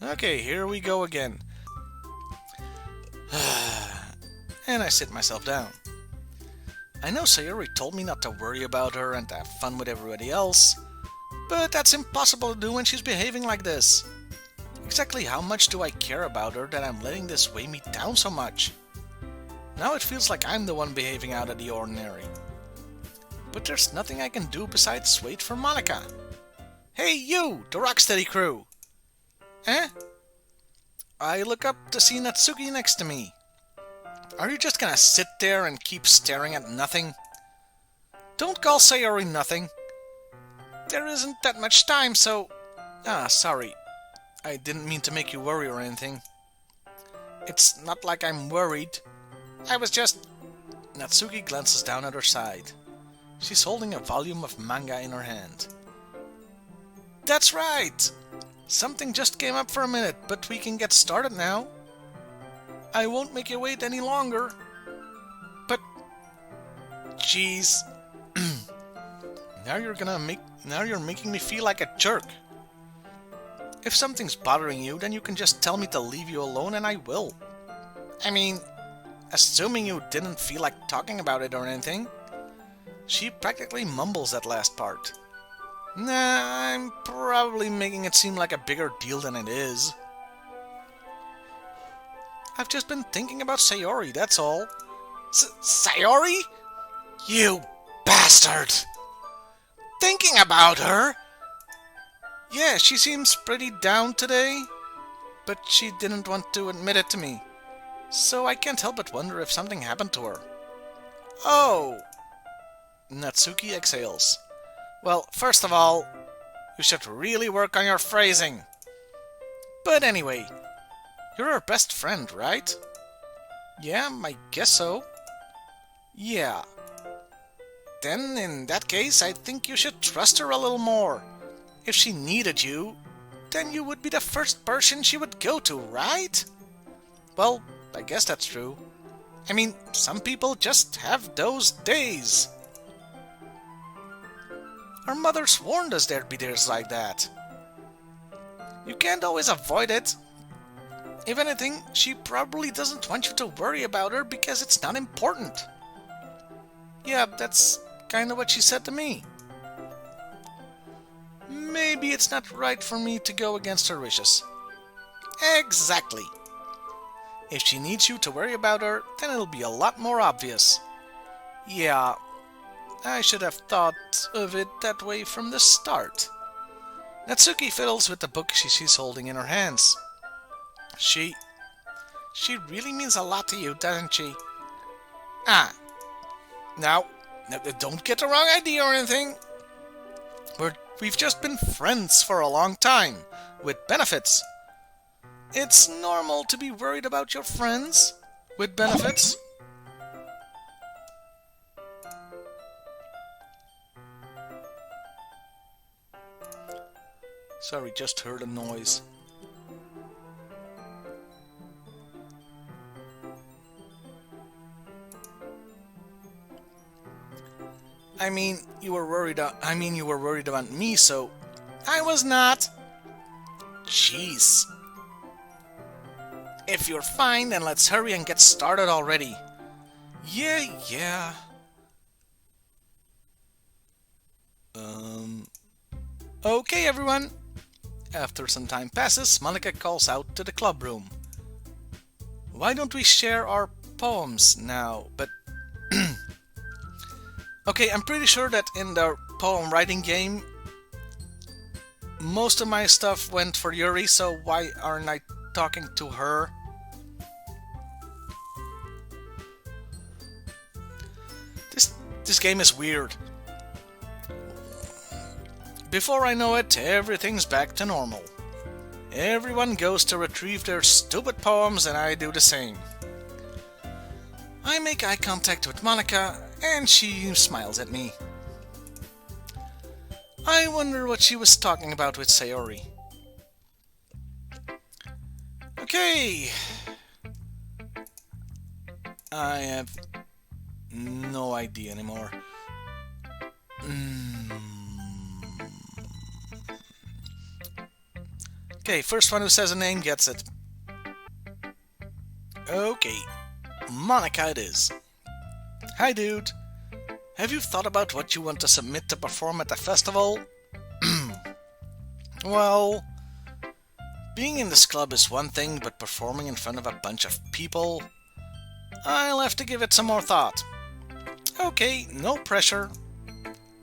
Okay, here we go again. And I sit myself down. I know Sayori told me not to worry about her and to have fun with everybody else, but that's impossible to do when she's behaving like this. Exactly how much do I care about her that I'm letting this weigh me down so much? Now it feels like I'm the one behaving out of the ordinary. But there's nothing I can do besides wait for Monica. Hey you, the Rocksteady crew! Eh? I look up to see Natsuki next to me. Are you just gonna sit there and keep staring at nothing? Don't call Sayori nothing. There isn't that much time, so... sorry. I didn't mean to make you worry or anything. It's not like I'm worried. I was just... Natsuki glances down at her side. She's holding a volume of manga in her hand. That's right! Something just came up for a minute, but we can get started now. I won't make you wait any longer. But... Jeez. Now you're making me feel like a jerk. If something's bothering you, then you can just tell me to leave you alone and I will. I mean, assuming you didn't feel like talking about it or anything. She practically mumbles that last part. Nah, I'm probably making it seem like a bigger deal than it is. I've just been thinking about Sayori, that's all. Sayori? You bastard! Thinking about her? Yeah, she seems pretty down today, but she didn't want to admit it to me. So I can't help but wonder if something happened to her. Oh! Natsuki exhales. Well, first of all, you should really work on your phrasing. But anyway, you're her best friend, right? Yeah, I guess so. Yeah. Then, in that case, I think you should trust her a little more. If she needed you, then you would be the first person she would go to, right? Well, I guess that's true. I mean, some people just have those days. Our mothers warned us there'd be days like that. You can't always avoid it. If anything, she probably doesn't want you to worry about her because it's not important. Yeah, that's kind of what she said to me. Maybe it's not right for me to go against her wishes. Exactly. If she needs you to worry about her, then it'll be a lot more obvious. Yeah, I should have thought of it that way from the start. Natsuki fiddles with the book she's holding in her hands. She really means a lot to you, doesn't she? Now, don't get the wrong idea or anything. We've just been friends for a long time, with benefits. It's normal to be worried about your friends, with benefits. Sorry, just heard a noise. I mean, you were worried about me, so... I was not! Jeez. If you're fine, then let's hurry and get started already. Yeah. Okay, everyone. After some time passes, Monica calls out to the club room. Why don't we share our poems now? But... Okay, I'm pretty sure that in the poem writing game, most of my stuff went for Yuri, so why aren't I talking to her? This game is weird. Before I know it, everything's back to normal. Everyone goes to retrieve their stupid poems and I do the same. I make eye contact with Monica and she smiles at me. I wonder what she was talking about with Sayori. Okay. I have no idea anymore. Okay, first one who says a name gets it. Okay, Monica it is. Hi dude, have you thought about what you want to submit to perform at the festival? Well, being in this club is one thing, but performing in front of a bunch of people, I'll have to give it some more thought. Okay, no pressure,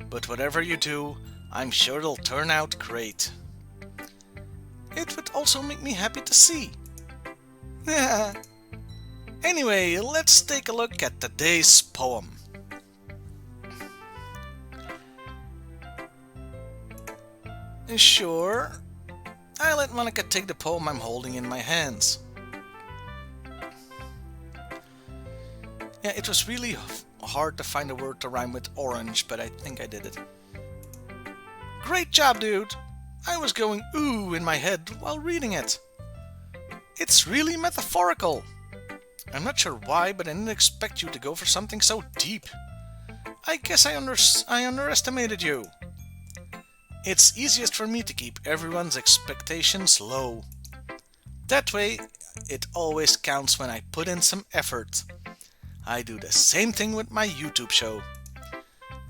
but whatever you do, I'm sure it'll turn out great. It would also make me happy to see. Anyway, let's take a look at today's poem. Sure, I let Monica take the poem I'm holding in my hands. Yeah, it was really hard to find a word to rhyme with orange, but I think I did it. Great job, dude! I was going ooh in my head while reading it. It's really metaphorical. I'm not sure why, but I didn't expect you to go for something so deep. I guess I underestimated you. It's easiest for me to keep everyone's expectations low. That way, it always counts when I put in some effort. I do the same thing with my YouTube show.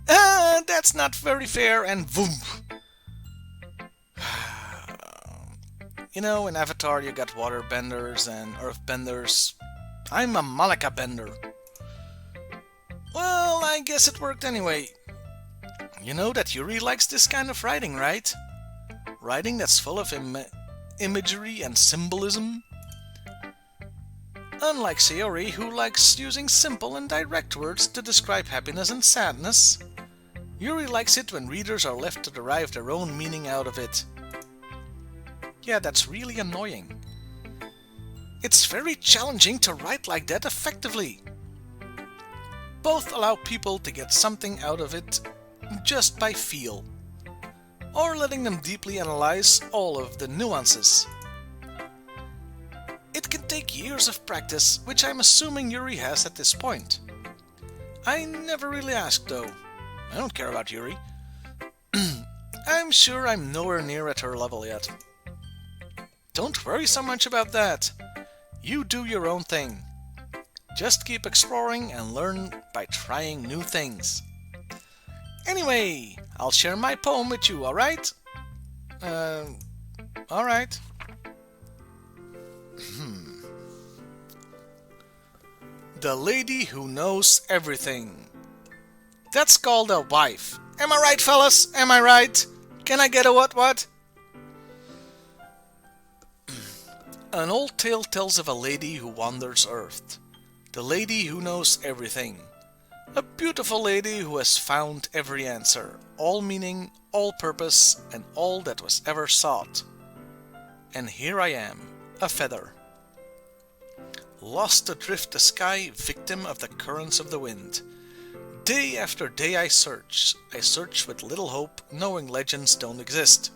That's not very fair, and boom! You know, in Avatar you got water benders and earth benders. I'm a Monica bender. Well, I guess it worked anyway. You know that Yuri likes this kind of writing, right? Writing that's full of imagery and symbolism. Unlike Sayori, who likes using simple and direct words to describe happiness and sadness, Yuri likes it when readers are left to derive their own meaning out of it. Yeah, that's really annoying. It's very challenging to write like that effectively. Both allow people to get something out of it just by feel, or letting them deeply analyze all of the nuances. It can take years of practice, which I'm assuming Yuri has at this point. I never really asked though. I don't care about Yuri. I'm sure I'm nowhere near at her level yet. Don't worry so much about that. You do your own thing. Just keep exploring and learn by trying new things. Anyway, I'll share my poem with you, alright? Alright. The Lady Who Knows Everything. That's called a wife. Am I right, fellas? Am I right? Can I get a what? An old tale tells of a lady who wanders Earth. The lady who knows everything. A beautiful lady who has found every answer, all meaning, all purpose, and all that was ever sought. And here I am, a feather. Lost adrift the sky, victim of the currents of the wind. Day after day I search with little hope, knowing legends don't exist.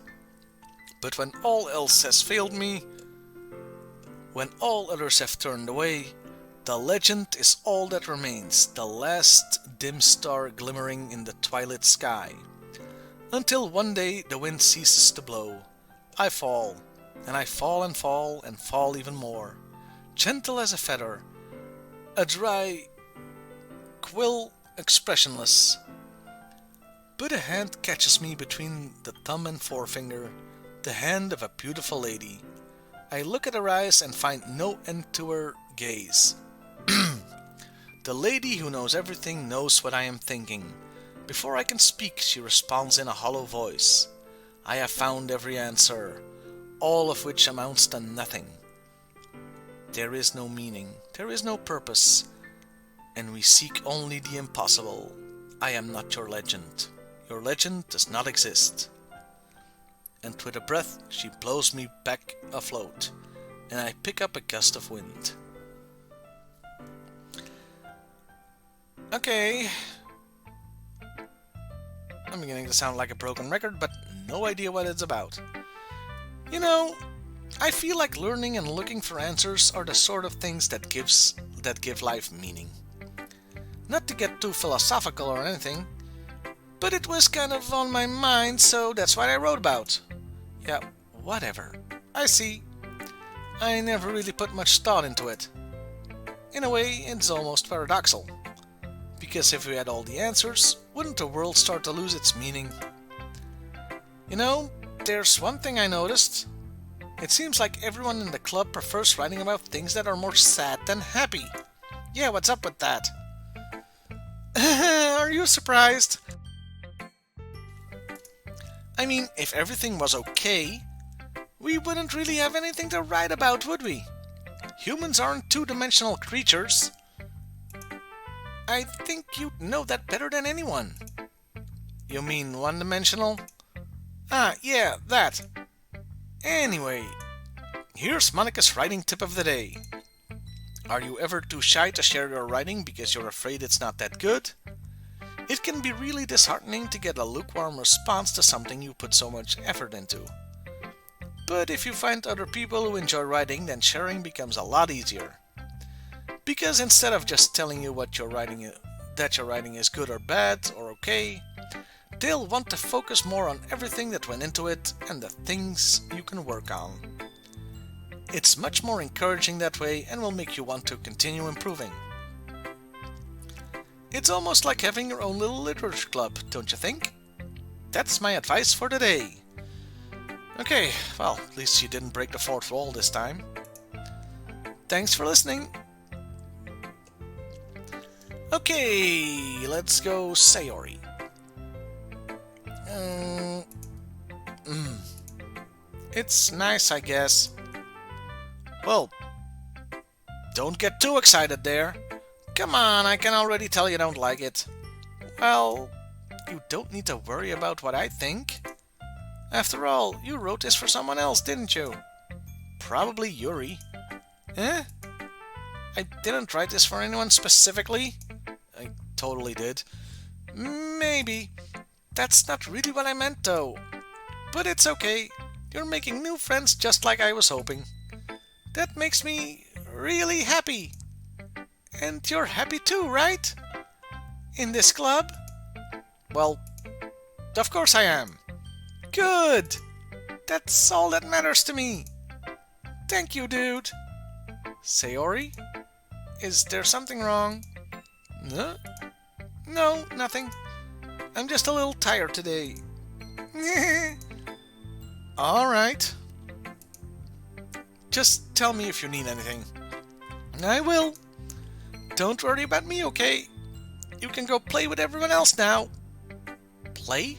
But when all else has failed me, when all others have turned away, the legend is all that remains, the last dim star glimmering in the twilight sky. Until one day the wind ceases to blow. I fall, and I fall and fall and fall even more. Gentle as a feather, a dry quill expressionless. But a hand catches me between the thumb and forefinger, the hand of a beautiful lady. I look at her eyes and find no end to her gaze. The lady who knows everything knows what I am thinking. Before I can speak, she responds in a hollow voice. I have found every answer, all of which amounts to nothing. There is no meaning, there is no purpose, and we seek only the impossible. I am not your legend. Your legend does not exist. And with a breath, she blows me back afloat, and I pick up a gust of wind. Okay. I'm beginning to sound like a broken record, but no idea what it's about. You know, I feel like learning and looking for answers are the sort of things that give life meaning. Not to get too philosophical or anything, but it was kind of on my mind, so that's what I wrote about. Yeah, whatever. I see. I never really put much thought into it. In a way, it's almost paradoxical. Because if we had all the answers, wouldn't the world start to lose its meaning? You know, there's one thing I noticed. It seems like everyone in the club prefers writing about things that are more sad than happy. Yeah, what's up with that? Are you surprised? I mean, if everything was okay, we wouldn't really have anything to write about, would we? Humans aren't two-dimensional creatures. I think you know that better than anyone. You mean one-dimensional? Ah, yeah, that. Anyway, here's Monica's writing tip of the day. Are you ever too shy to share your writing because you're afraid it's not that good? It can be really disheartening to get a lukewarm response to something you put so much effort into. But if you find other people who enjoy writing, then sharing becomes a lot easier. Because instead of just telling you that your writing is good or bad or okay, they'll want to focus more on everything that went into it and the things you can work on. It's much more encouraging that way and will make you want to continue improving. It's almost like having your own little literature club, don't you think? That's my advice for today. Okay, well, at least you didn't break the fourth wall this time. Thanks for listening. Okay, let's go Sayori. It's nice, I guess. Well, don't get too excited there. Come on, I can already tell you don't like it. Well, you don't need to worry about what I think. After all, you wrote this for someone else, didn't you? Probably Yuri. Eh? I didn't write this for anyone specifically. I totally did. Maybe. That's not really what I meant, though. But it's okay. You're making new friends just like I was hoping. That makes me really happy. And you're happy too, right? In this club? Well, of course I am. Good! That's all that matters to me. Thank you, dude. Sayori? Is there something wrong? No? No, nothing. I'm just a little tired today. Alright. Just tell me if you need anything. I will. Don't worry about me, okay? You can go play with everyone else now. Play?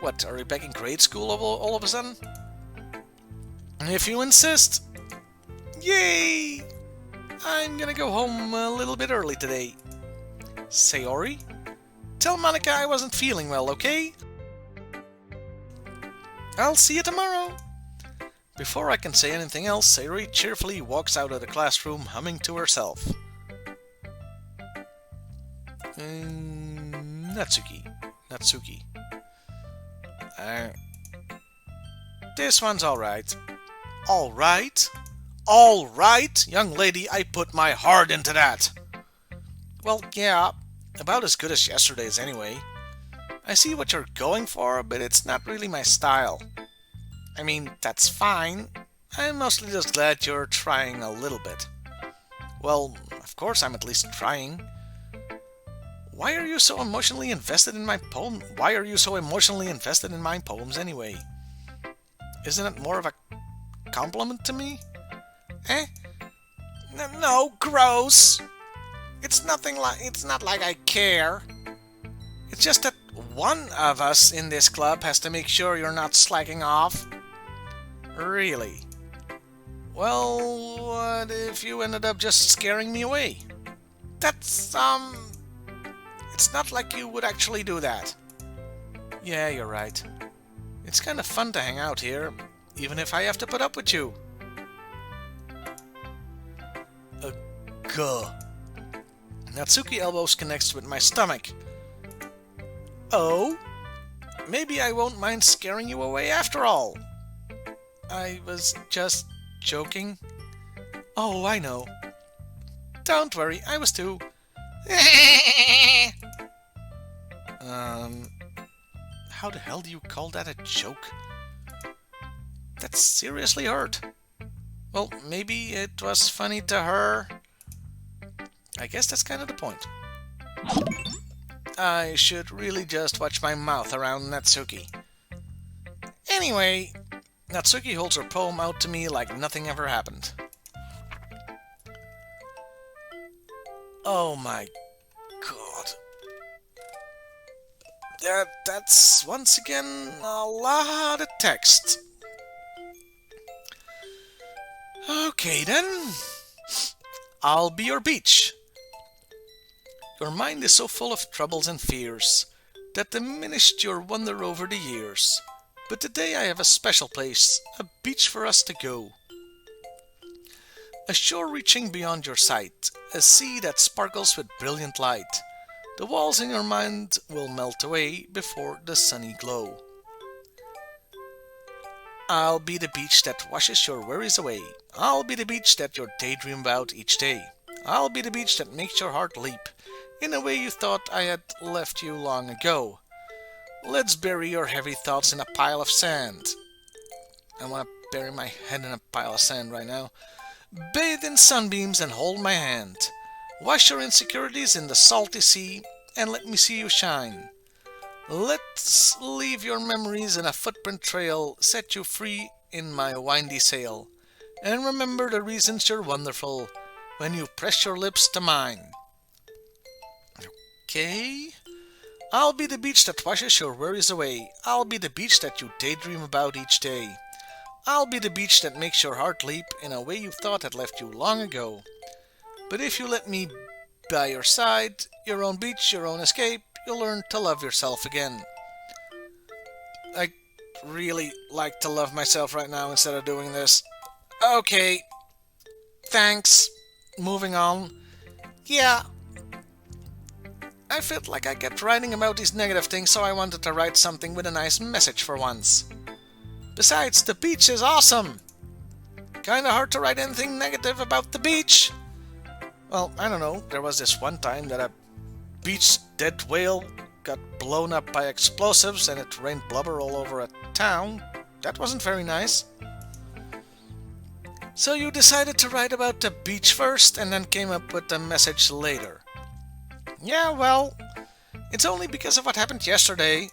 What, are we back in grade school all of a sudden? If you insist. Yay! I'm gonna go home a little bit early today. Sayori? Tell Monica I wasn't feeling well, okay? I'll see you tomorrow. Before I can say anything else, Sayori cheerfully walks out of the classroom, humming to herself. Natsuki. This one's alright. Alright? Alright? Young lady, I put my heart into that. Well, yeah, about as good as yesterday's anyway. I see what you're going for, but it's not really my style. I mean, that's fine. I'm mostly just glad you're trying a little bit. Well, of course I'm at least trying. Why are you so emotionally invested in my poem? Why are you so emotionally invested in my poems anyway? Isn't it more of a compliment to me? Eh? No, gross. It's not like I care. It's just that one of us in this club has to make sure you're not slacking off. Really? Well, what if you ended up just scaring me away? That's, it's not like you would actually do that. Yeah, you're right. It's kind of fun to hang out here, even if I have to put up with you. Gah. Natsuki elbows connects with my stomach. Oh? Maybe I won't mind scaring you away after all. I was just joking. Oh, I know. Don't worry, I was too. How the hell do you call that a joke? That seriously hurt. Well, maybe it was funny to her. I guess that's kind of the point. I should really just watch my mouth around Natsuki. Anyway, Natsuki holds her poem out to me like nothing ever happened. Oh my god. That's once again a lot of text. Okay then. I'll be your beach. Your mind is so full of troubles and fears that diminished your wonder over the years. But today I have a special place, a beach for us to go. A shore reaching beyond your sight, a sea that sparkles with brilliant light. The walls in your mind will melt away before the sunny glow. I'll be the beach that washes your worries away. I'll be the beach that you daydream about each day. I'll be the beach that makes your heart leap in a way you thought I had left you long ago. Let's bury your heavy thoughts in a pile of sand. I want to bury my head in a pile of sand right now. Bathe in sunbeams and hold my hand. Wash your insecurities in the salty sea and let me see you shine. Let's leave your memories in a footprint trail, set you free in my windy sail. And remember the reasons you're wonderful when you press your lips to mine. Okay? I'll be the beach that washes your worries away. I'll be the beach that you daydream about each day. I'll be the beach that makes your heart leap in a way you thought had left you long ago. But if you let me by your side, your own beach, your own escape, you'll learn to love yourself again. I really like to love myself right now instead of doing this. Okay. Thanks. Moving on. Yeah. I felt like I kept writing about these negative things, so I wanted to write something with a nice message for once. Besides, the beach is awesome! Kinda hard to write anything negative about the beach. Well, I don't know, there was this one time that a beach dead whale got blown up by explosives and it rained blubber all over a town. That wasn't very nice. So you decided to write about the beach first and then came up with the message later. Yeah, well, it's only because of what happened yesterday.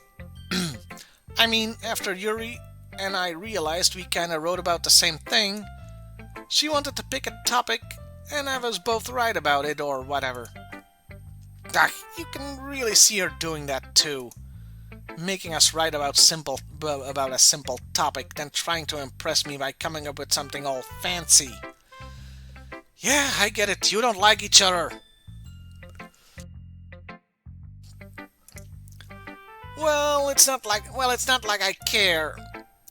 I mean, after Yuri and I realized we kinda wrote about the same thing, she wanted to pick a topic and have us both write about it or whatever. You can really see her doing that too. Making us write about a simple topic, then trying to impress me by coming up with something all fancy. Yeah, I get it. You don't like each other. Well, it's not like I care.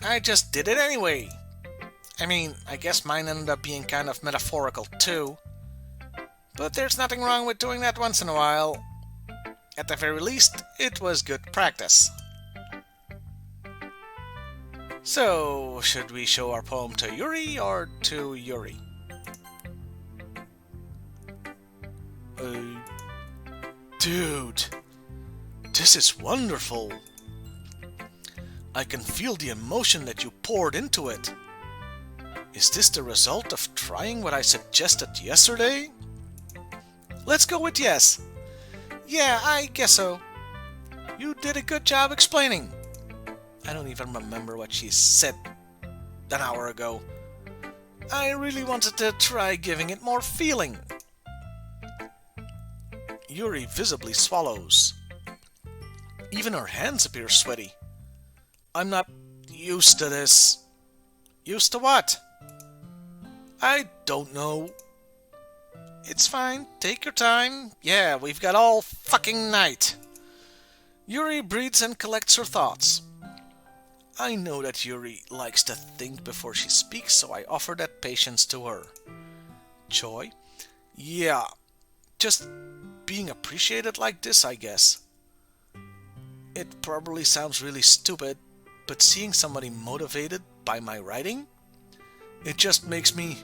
I just did it anyway. I mean, I guess mine ended up being kind of metaphorical too. But there's nothing wrong with doing that once in a while. At the very least, it was good practice. So, should we show our poem to Yuri or to Yuri? Dude, this is wonderful. I can feel the emotion that you poured into it. Is this the result of trying what I suggested yesterday? Let's go with yes. Yeah, I guess so. You did a good job explaining. I don't even remember what she said an hour ago. I really wanted to try giving it more feeling. Yuri visibly swallows. Even her hands appear sweaty. I'm not used to this. Used to what? I don't know. It's fine, take your time. Yeah, we've got all fucking night. Yuri breathes and collects her thoughts. I know that Yuri likes to think before she speaks, so I offer that patience to her. Joy? Yeah, just being appreciated like this, I guess. It probably sounds really stupid, but seeing somebody motivated by my writing, it just makes me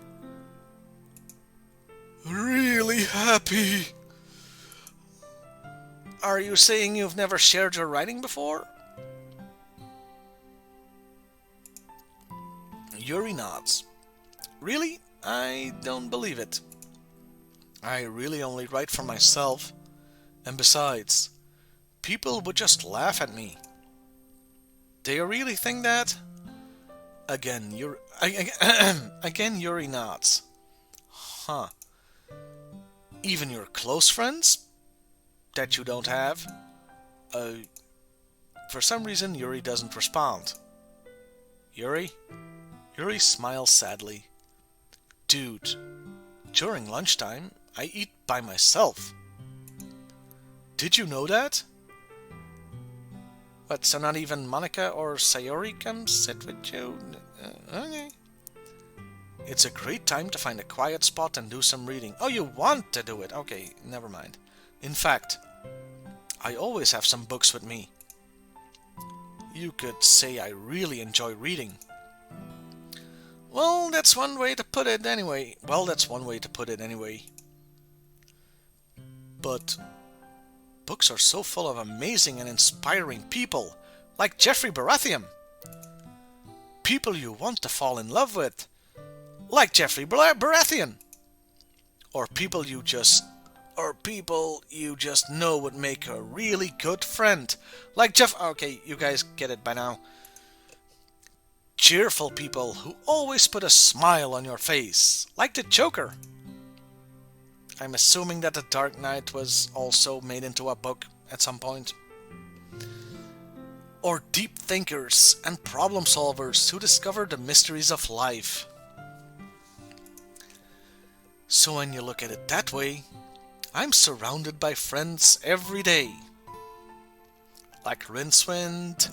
really happy. Are you saying you've never shared your writing before? Yuri nods. Really? I don't believe it. I really only write for myself. And besides, people would just laugh at me. Do you really think that? Again, again, Yuri nods. Huh. Even your close friends? That you don't have? For some reason, Yuri doesn't respond. Yuri? Yuri smiles sadly. Dude, during lunchtime, I eat by myself. Did you know that? What, so not even Monica or Sayori come sit with you? Okay. It's a great time to find a quiet spot and do some reading. Oh, you want to do it? Okay, never mind. In fact, I always have some books with me. You could say I really enjoy reading. Well, that's one way to put it anyway. But books are so full of amazing and inspiring people, like Jeffrey Baratheon. People you want to fall in love with, like Jeffrey Baratheon. Or people you just know would make a really good friend, like Jeff. Okay, you guys get it by now. Cheerful people who always put a smile on your face, like the Joker. I'm assuming that The Dark Knight was also made into a book at some point. Or deep thinkers and problem solvers who discover the mysteries of life. So when you look at it that way, I'm surrounded by friends every day. Like Rincewind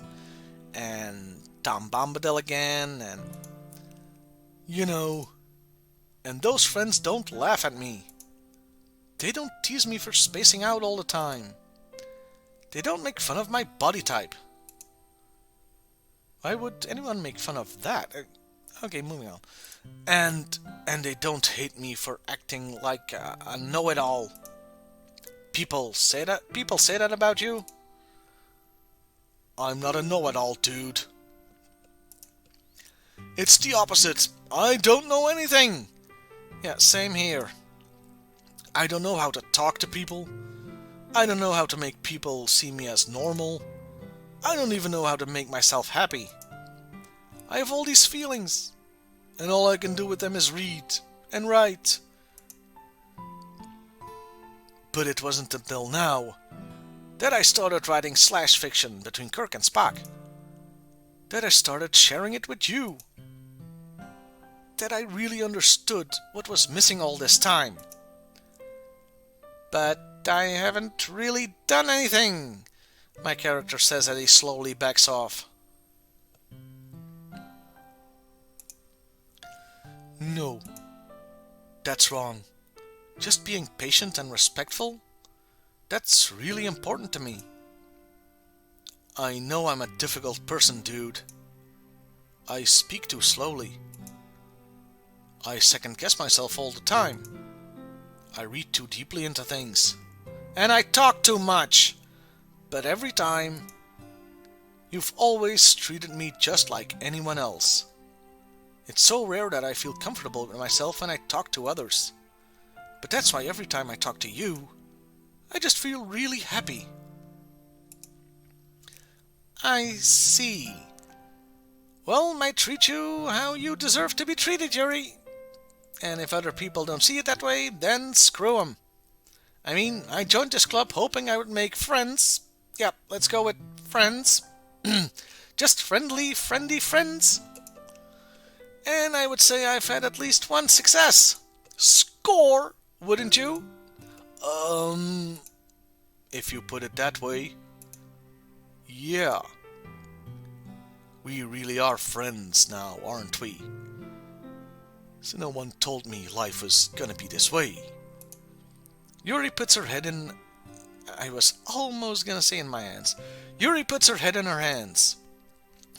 and Tom Bombadil again, and and those friends don't laugh at me. They don't tease me for spacing out all the time. They don't make fun of my body type. Why would anyone make fun of that? Okay, moving on. And they don't hate me for acting like a know-it-all. People say that about you? I'm not a know-it-all, dude. It's the opposite. I don't know anything. Yeah, same here. I don't know how to talk to people. I don't know how to make people see me as normal. I don't even know how to make myself happy. I have all these feelings, and all I can do with them is read and write. But it wasn't until now that I started writing slash fiction between Kirk and Spock. That I started sharing it with you. That I really understood what was missing all this time. But I haven't really done anything, my character says as he slowly backs off. No, that's wrong. Just being patient and respectful, that's really important to me. I know I'm a difficult person, dude. I speak too slowly. I second-guess myself all the time. I read too deeply into things. And I talk too much. But every time, you've always treated me just like anyone else. It's so rare that I feel comfortable with myself when I talk to others. But that's why every time I talk to you, I just feel really happy. I see. Well, might treat you how you deserve to be treated, Yuri. And if other people don't see it that way, then screw 'em. I mean, I joined this club hoping I would make friends. Yeah, let's go with friends. Just friendly friends. And I would say I've had at least one success. Score, wouldn't you? If you put it that way, yeah. We really are friends now, aren't we? So no one told me life was gonna be this way. Yuri puts her head in... I was almost gonna say in my hands. Yuri puts her head in her hands.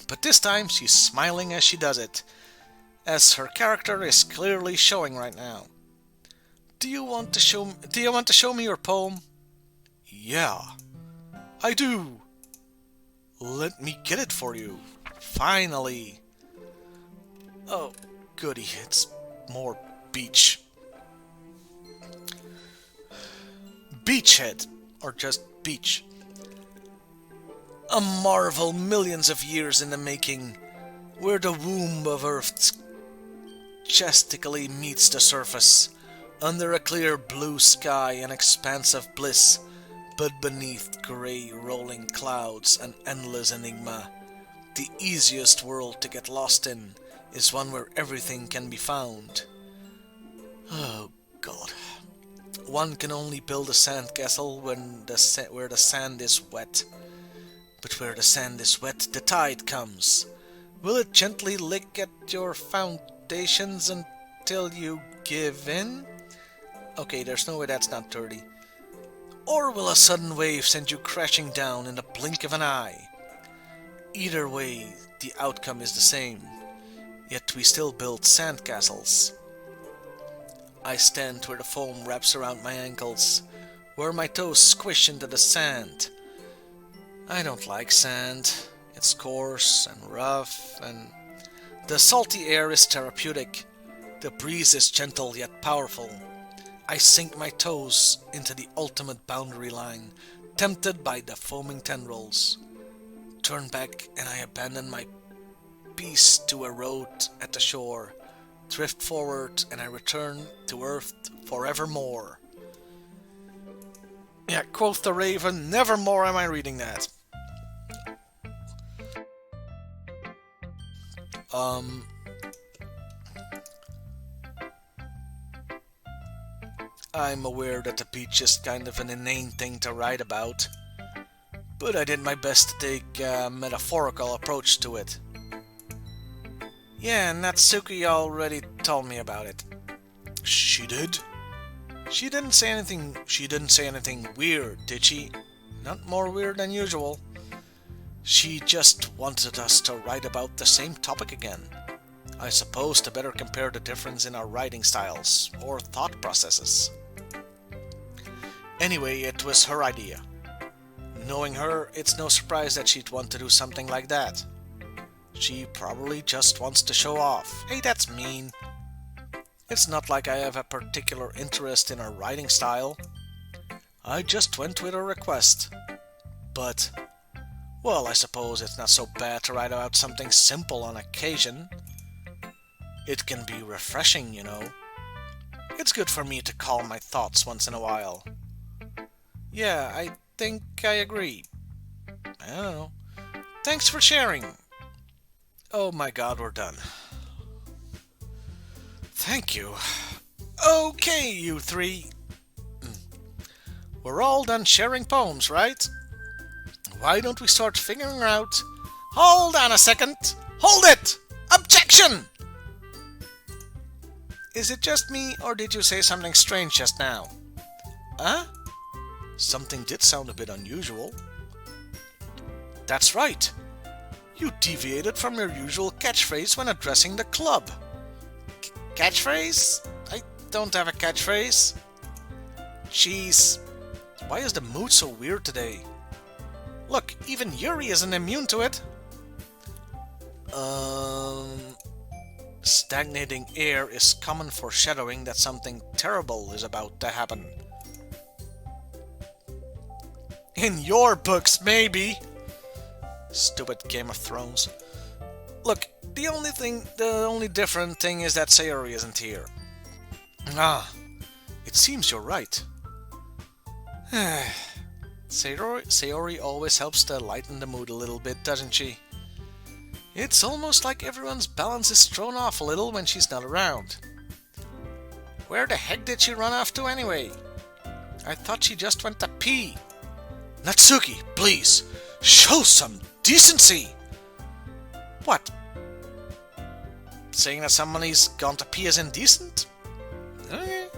But this time she's smiling as she does it, as her character is clearly showing right now. Do you want to show me your poem? Yeah, I do. Let me get it for you. Finally. Oh, goody, it's more beach. Beachhead, or just beach. A marvel millions of years in the making, where the womb of Earth majestically meets the surface, under a clear blue sky and expanse of bliss, but beneath grey rolling clouds and endless enigma. The easiest world to get lost in is one where everything can be found. Oh God. One can only build a sandcastle where the sand is wet. But where the sand is wet, the tide comes. Will it gently lick at your foundations until you give in? Okay, there's no way that's not dirty. Or will a sudden wave send you crashing down in the blink of an eye? Either way, the outcome is the same. Yet we still build sandcastles. I stand where the foam wraps around my ankles, where my toes squish into the sand. I don't like sand. It's coarse and rough, and the salty air is therapeutic. The breeze is gentle yet powerful. I sink my toes into the ultimate boundary line, tempted by the foaming tendrils. Turn back and I abandon my peace to a road at the shore. Drift forward and I return to earth forevermore. Yeah, quoth the raven, nevermore am I reading that. I'm aware that the beach is kind of an inane thing to write about, but I did my best to take a metaphorical approach to it. Yeah, Natsuki already told me about it. She did? She didn't say anything weird, did she? Not more weird than usual. She just wanted us to write about the same topic again. I suppose to better compare the difference in our writing styles, or thought processes. Anyway, it was her idea. Knowing her, it's no surprise that she'd want to do something like that. She probably just wants to show off. Hey, that's mean. It's not like I have a particular interest in her writing style. I just went with her request. But, well, I suppose it's not so bad to write about something simple on occasion. It can be refreshing, you know. It's good for me to calm my thoughts once in a while. Yeah, I think I agree. I don't know. Thanks for sharing. Oh my God, we're done. Thank you. Okay, you three. We're all done sharing poems, right? Why don't we start figuring out... Hold on a second! Hold it! Objection! Is it just me, or did you say something strange just now? Huh? Something did sound a bit unusual. That's right. You deviated from your usual catchphrase when addressing the club. Catchphrase? I don't have a catchphrase. Jeez. Why is the mood so weird today? Look, even Yuri isn't immune to it. Stagnating air is common foreshadowing that something terrible is about to happen. In your books, maybe. Stupid Game of Thrones. Look, the only different thing is that Sayori isn't here. Ah, it seems you're right. Sayori always helps to lighten the mood a little bit, doesn't she? It's almost like everyone's balance is thrown off a little when she's not around. Where the heck did she run off to anyway? I thought she just went to pee. Natsuki, please, show some decency! What? Saying that somebody's gone to pee is indecent? Okay.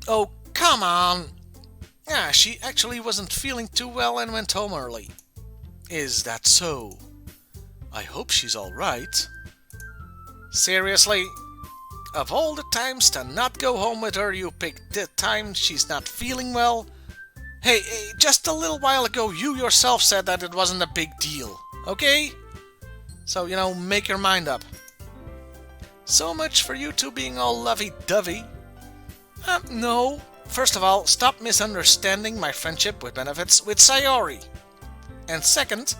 Oh, come on! Yeah, she actually wasn't feeling too well and went home early. Is that so? I hope she's alright. Seriously? Of all the times to not go home with her, you picked the time she's not feeling well? Hey, just a little while ago you yourself said that it wasn't a big deal, okay? So, make your mind up. So much for you two being all lovey-dovey. No. First of all, stop misunderstanding my friendship with benefits with Sayori. And second,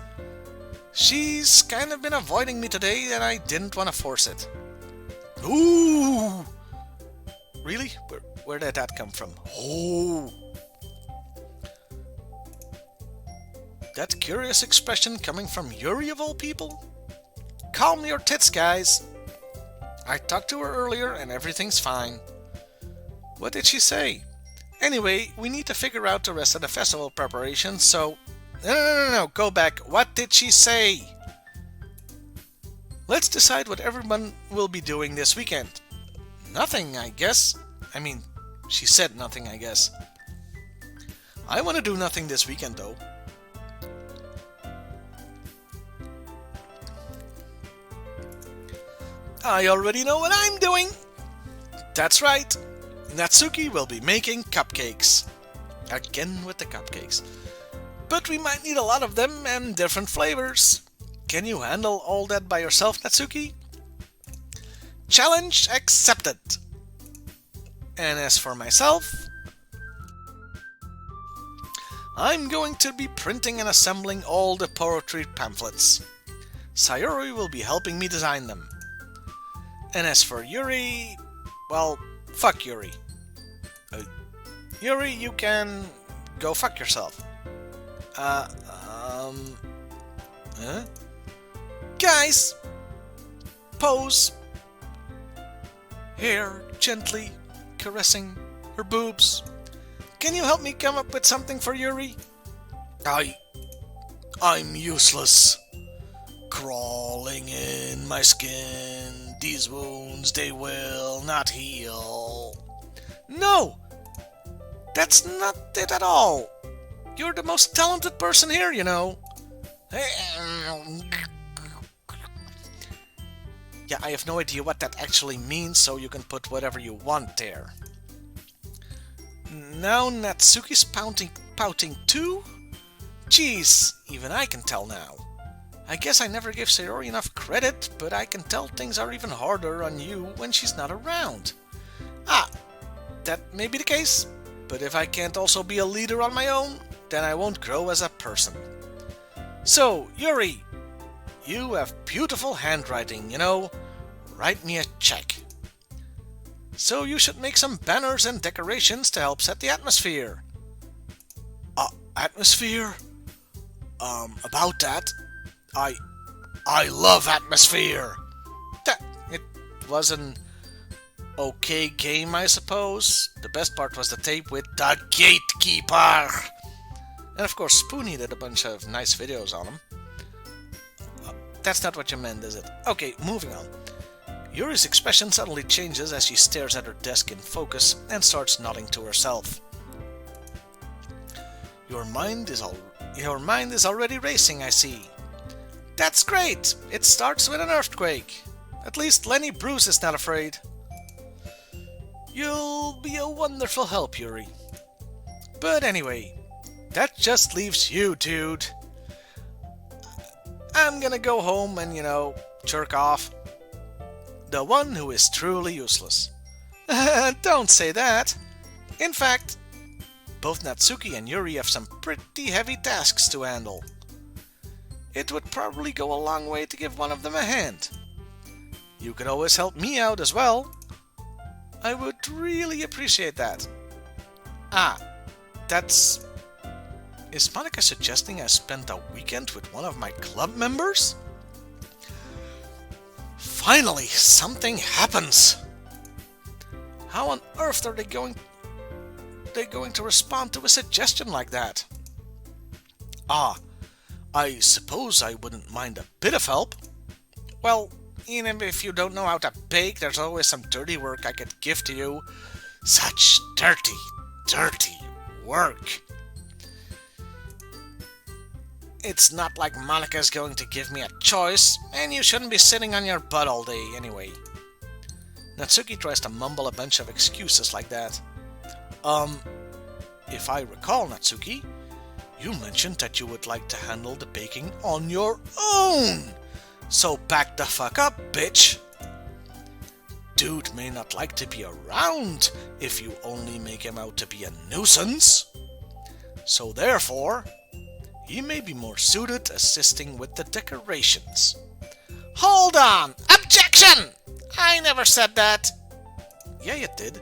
she's kind of been avoiding me today and I didn't want to force it. Ooh! Really? Where did that come from? Oh! That curious expression coming from Yuri of all people? Calm your tits, guys. I talked to her earlier and everything's fine. What did she say? Anyway, we need to figure out the rest of the festival preparations, so... No, go back. What did she say? Let's decide what everyone will be doing this weekend. Nothing, I guess. I mean, she said nothing, I guess. I want to do nothing this weekend, though. I already know what I'm doing. That's right. Natsuki will be making cupcakes. Again with the cupcakes. But we might need a lot of them and different flavors. Can you handle all that by yourself, Natsuki? Challenge accepted. And as for myself, I'm going to be printing and assembling all the poetry pamphlets. Sayori will be helping me design them. And as for Yuri, well, fuck Yuri. Yuri, you can go fuck yourself. Huh? Guys, pose. Hair gently caressing her boobs. Can you help me come up with something for Yuri? I'm useless. Crawling in my skin. These wounds, they will not heal. No! That's not it at all. You're the most talented person here, you know. Yeah, I have no idea what that actually means, so you can put whatever you want there. Now Natsuki's pouting too? Jeez, even I can tell now. I guess I never gave Sayori enough credit, but I can tell things are even harder on you when she's not around. That may be the case, but if I can't also be a leader on my own, then I won't grow as a person. So, Yuri, you have beautiful handwriting, you know. Write me a check. So you should make some banners and decorations to help set the atmosphere. Atmosphere? About that, I love atmosphere. It was an okay game, I suppose. The best part was the tape with the gatekeeper. And of course, Spoonie did a bunch of nice videos on him. That's not what you meant, is it? Okay, moving on. Yuri's expression suddenly changes as she stares at her desk in focus and starts nodding to herself. Your mind is already racing, I see. That's great! It starts with an earthquake. At least Lenny Bruce is not afraid. You'll be a wonderful help, Yuri. But anyway, that just leaves you, dude. I'm gonna go home and, jerk off. The one who is truly useless. Don't say that. In fact, both Natsuki and Yuri have some pretty heavy tasks to handle. It would probably go a long way to give one of them a hand. You could always help me out as well. I would really appreciate that. Is Monica suggesting I spend a weekend with one of my club members? Finally, something happens! How on earth are they going to respond to a suggestion like that? I suppose I wouldn't mind a bit of help. Well, even if you don't know how to bake, there's always some dirty work I could give to you. Such dirty work. It's not like Monica's going to give me a choice, and you shouldn't be sitting on your butt all day anyway. Natsuki tries to mumble a bunch of excuses like that. If I recall, Natsuki, you mentioned that you would like to handle the baking on your own. So back the fuck up, bitch! Dude may not like to be around if you only make him out to be a nuisance. So therefore, he may be more suited assisting with the decorations. Hold on! Objection! I never said that. Yeah, you did.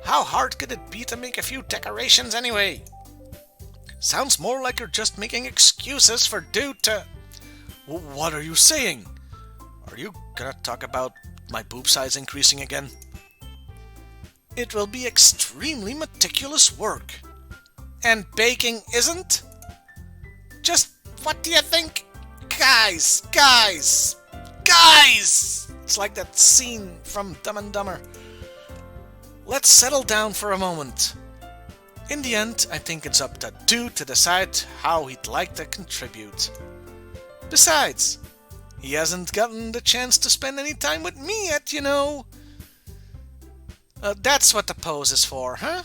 How hard could it be to make a few decorations anyway? Sounds more like you're just making excuses for dude to... What are you saying? Are you gonna talk about my boob size increasing again? It will be extremely meticulous work. And baking isn't? Just what do you think? Guys! It's like that scene from Dumb and Dumber. Let's settle down for a moment. In the end, I think it's up to dude to decide how he'd like to contribute. Besides, he hasn't gotten the chance to spend any time with me yet, you know. That's what the pose is for, huh?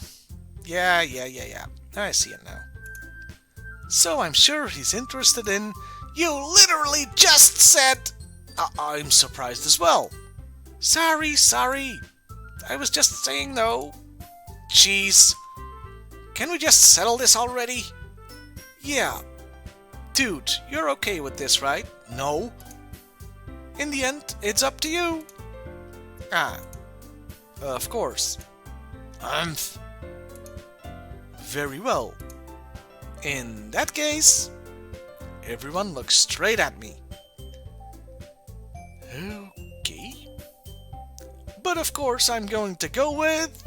Yeah. I see it now. So I'm sure he's interested in... You literally just said... I'm surprised as well. Sorry. I was just saying though. Jeez. Can we just settle this already? Yeah. Dude, you're okay with this, right? No. In the end, it's up to you. Of course. Very well. In that case, everyone looks straight at me. Okay. But of course, I'm going to go with...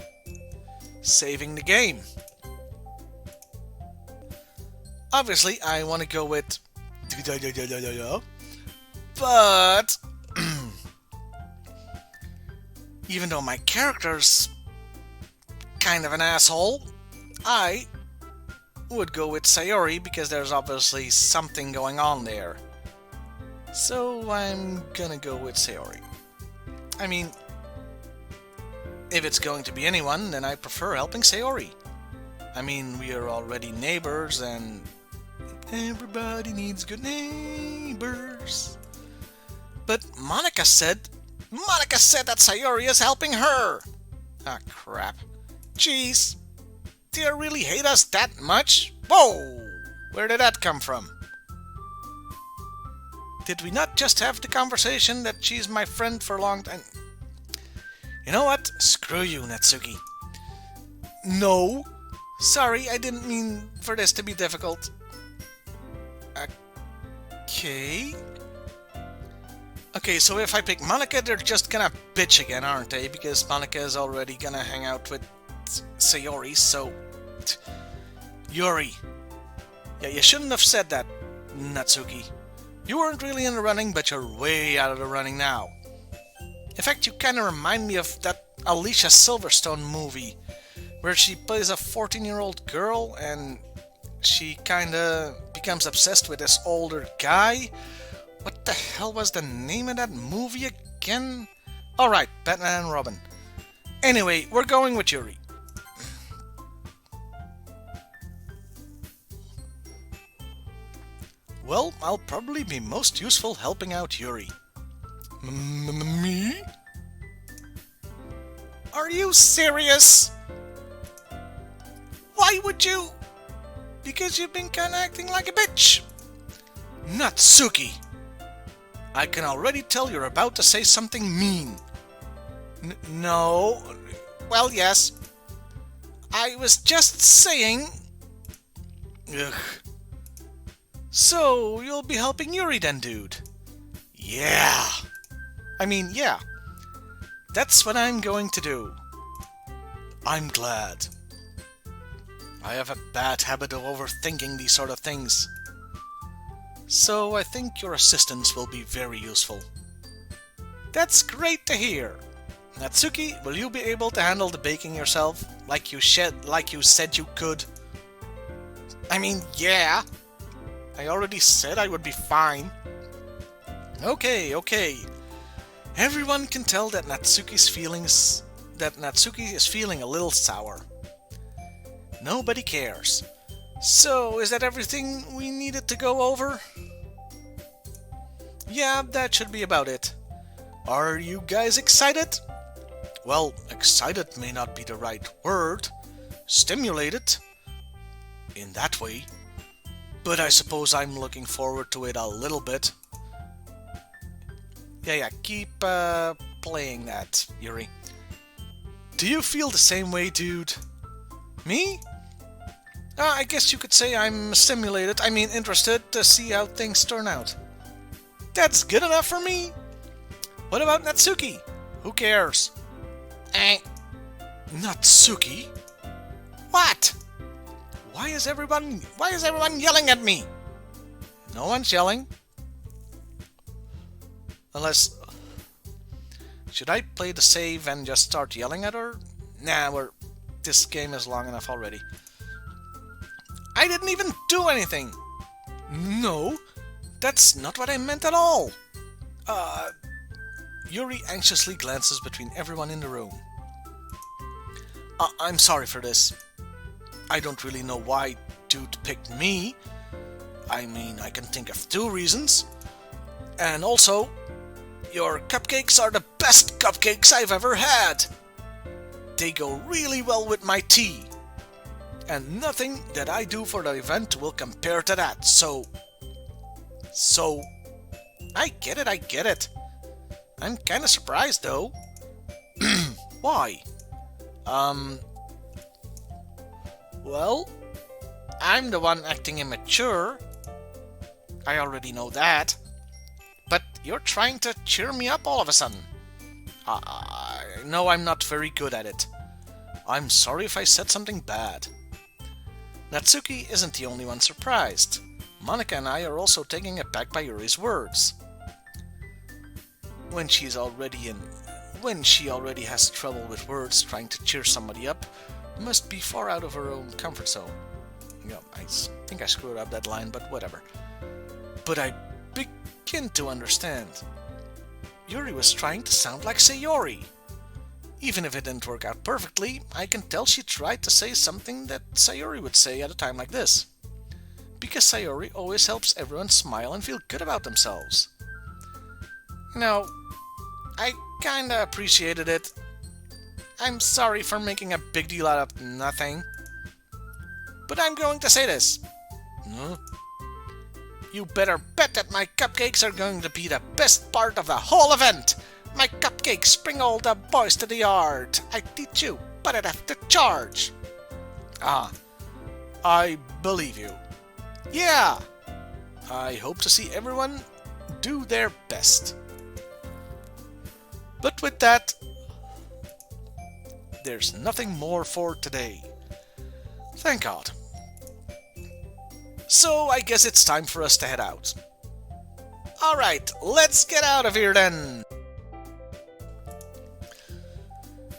saving the game. Obviously, I want to go with... But... even though my character's kind of an asshole, I would go with Sayori because there's obviously something going on there. So I'm gonna go with Sayori. I mean, if it's going to be anyone, then I prefer helping Sayori. I mean, we are already neighbors and everybody needs good neighbors. But Monica said that Sayori is helping her. Ah, crap. Jeez. Do you really hate us that much? Whoa! Where did that come from? Did we not just have the conversation that she's my friend for a long time? You know what? Screw you, Natsuki. No. Sorry, I didn't mean for this to be difficult. Okay, so if I pick Monica, they're just gonna bitch again, aren't they? Because Monica is already gonna hang out with Sayori, so... Yuri. Yeah, you shouldn't have said that, Natsuki. You weren't really in the running, but you're way out of the running now. In fact, you kinda remind me of that Alicia Silverstone movie, where she plays a 14-year-old girl, and she kinda becomes obsessed with this older guy. What the hell was the name of that movie again? Alright, Batman and Robin. Anyway, we're going with Yuri. Well, I'll probably be most useful helping out Yuri. Me? Are you serious? Why would you? Because you've been kinda acting like a bitch. Natsuki! I can already tell you're about to say something mean. No. Well, yes. I was just saying... Ugh. So, you'll be helping Yuri then, dude? Yeah. Yeah. That's what I'm going to do. I'm glad. I have a bad habit of overthinking these sort of things. So I think your assistance will be very useful. That's great to hear. Natsuki, will you be able to handle the baking yourself, like you said you could? Yeah. I already said I would be fine. Okay. Everyone can tell that Natsuki is feeling a little sour. Nobody cares. So, is that everything we needed to go over? Yeah, that should be about it. Are you guys excited? Well, excited may not be the right word. Stimulated, in that way. But I suppose I'm looking forward to it a little bit. Yeah, keep playing that, Yuri. Do you feel the same way, dude? Me? I guess you could say I'm stimulated, interested to see how things turn out. That's good enough for me. What about Natsuki? Who cares? Natsuki? What? Why is everyone yelling at me? No one's yelling. Unless... Should I play the save and just start yelling at her? Nah, this game is long enough already. I didn't even do anything! No, that's not what I meant at all! Yuri anxiously glances between everyone in the room. I'm sorry for this. I don't really know why dude picked me. I can think of 2 reasons. And also, your cupcakes are the best cupcakes I've ever had. They go really well with my tea. And nothing that I do for the event will compare to that, so... I get it. I'm kinda surprised though. Why? Well, I'm the one acting immature. I already know that. But you're trying to cheer me up all of a sudden. I know I'm not very good at it. I'm sorry if I said something bad. Natsuki isn't the only one surprised. Monika and I are also taken aback by Yuri's words. When she already has trouble with words, trying to cheer somebody up must be far out of her own comfort zone. I think I screwed up that line, but whatever. But I begin to understand. Yuri was trying to sound like Sayori. Even if it didn't work out perfectly, I can tell she tried to say something that Sayori would say at a time like this. Because Sayori always helps everyone smile and feel good about themselves. I kinda appreciated it. I'm sorry for making a big deal out of nothing. But I'm going to say this. Huh? You better bet that my cupcakes are going to be the best part of the whole event. My cupcakes bring all the boys to the yard. I teach you, but I'd have to charge. I believe you. Yeah! I hope to see everyone do their best. But with that, there's nothing more for today. Thank God. So I guess it's time for us to head out. Alright, let's get out of here then!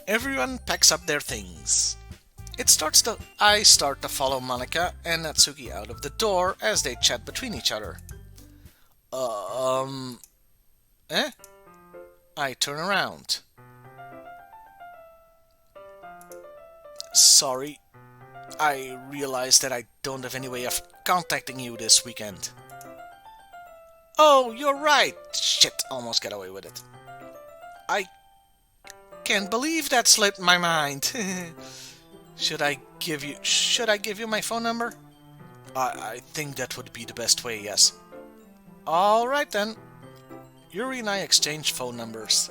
Everyone packs up their things. I start to follow Monika and Natsuki out of the door as they chat between each other. I turn around. Sorry, I realized that I don't have any way of contacting you this weekend. Oh, you're right! Shit, almost got away with it. I can't believe that slipped my mind. Should I give you my phone number? I think that would be the best way, yes. Alright then. Yuri and I exchange phone numbers.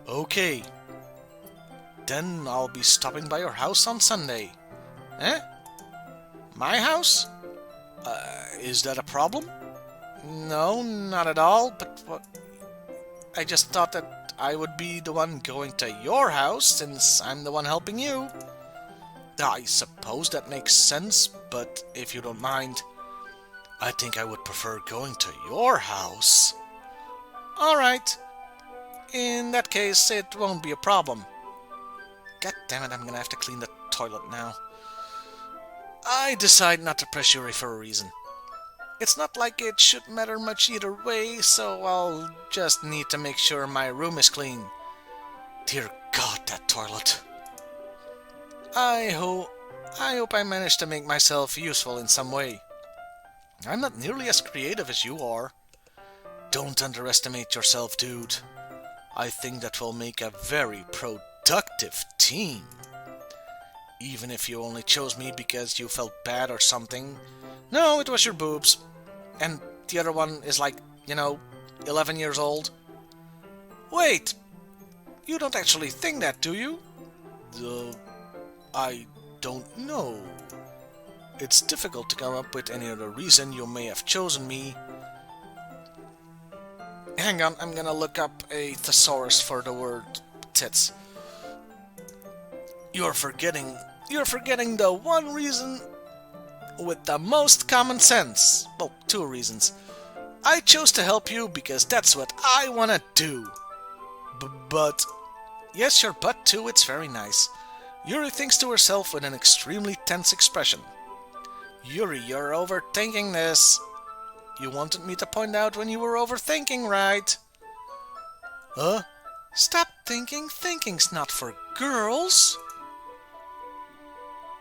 Okay. Then I'll be stopping by your house on Sunday. My house? Is that a problem? No, not at all, but what... I just thought that I would be the one going to your house since I'm the one helping you. I suppose that makes sense, but if you don't mind, I think I would prefer going to your house. Alright. In that case, it won't be a problem. God damn it, I'm gonna have to clean the toilet now. I decide not to press Yuri for a reason. It's not like it should matter much either way, so I'll just need to make sure my room is clean. Dear God, that toilet. I hope I managed to make myself useful in some way. I'm not nearly as creative as you are. Don't underestimate yourself, dude. I think that will make a very productive team. Even if you only chose me because you felt bad or something. No, it was your boobs. And the other one is like, 11 years old. Wait, you don't actually think that, do you? I don't know. It's difficult to come up with any other reason you may have chosen me. Hang on, I'm gonna look up a thesaurus for the word tits. You're forgetting the one reason with the most common sense. Well, two reasons. I chose to help you because that's what I wanna do. But yes, your butt too, it's very nice. Yuri thinks to herself with an extremely tense expression. Yuri, you're overthinking this. You wanted me to point out when you were overthinking, right? Huh? Stop thinking. Thinking's not for girls.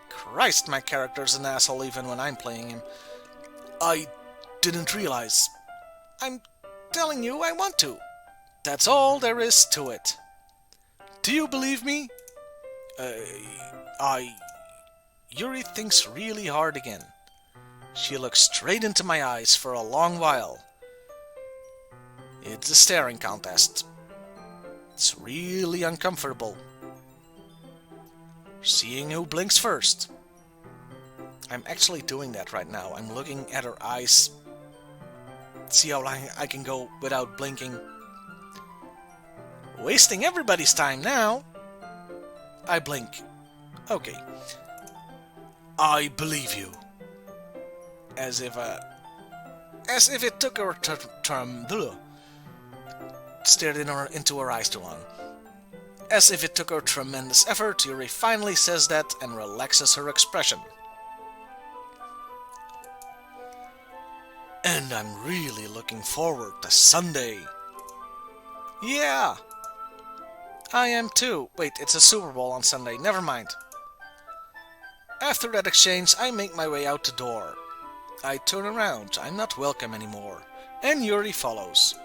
Christ, my character's an asshole even when I'm playing him. I didn't realize. I'm telling you I want to. That's all there is to it. Do you believe me? Yuri thinks really hard again. She looks straight into my eyes for a long while. It's a staring contest. It's really uncomfortable. Seeing who blinks first. I'm actually doing that right now. I'm looking at her eyes. See how long I can go without blinking. Wasting everybody's time now. I blink. Okay. I believe you. As if it took her stared into her eyes too long. As if it took her tremendous effort, Yuri finally says that and relaxes her expression. And I'm really looking forward to Sunday. Yeah, I am too. Wait, it's a Super Bowl on Sunday. Never mind. After that exchange, I make my way out the door. I turn around. I'm not welcome anymore. And Yuri follows.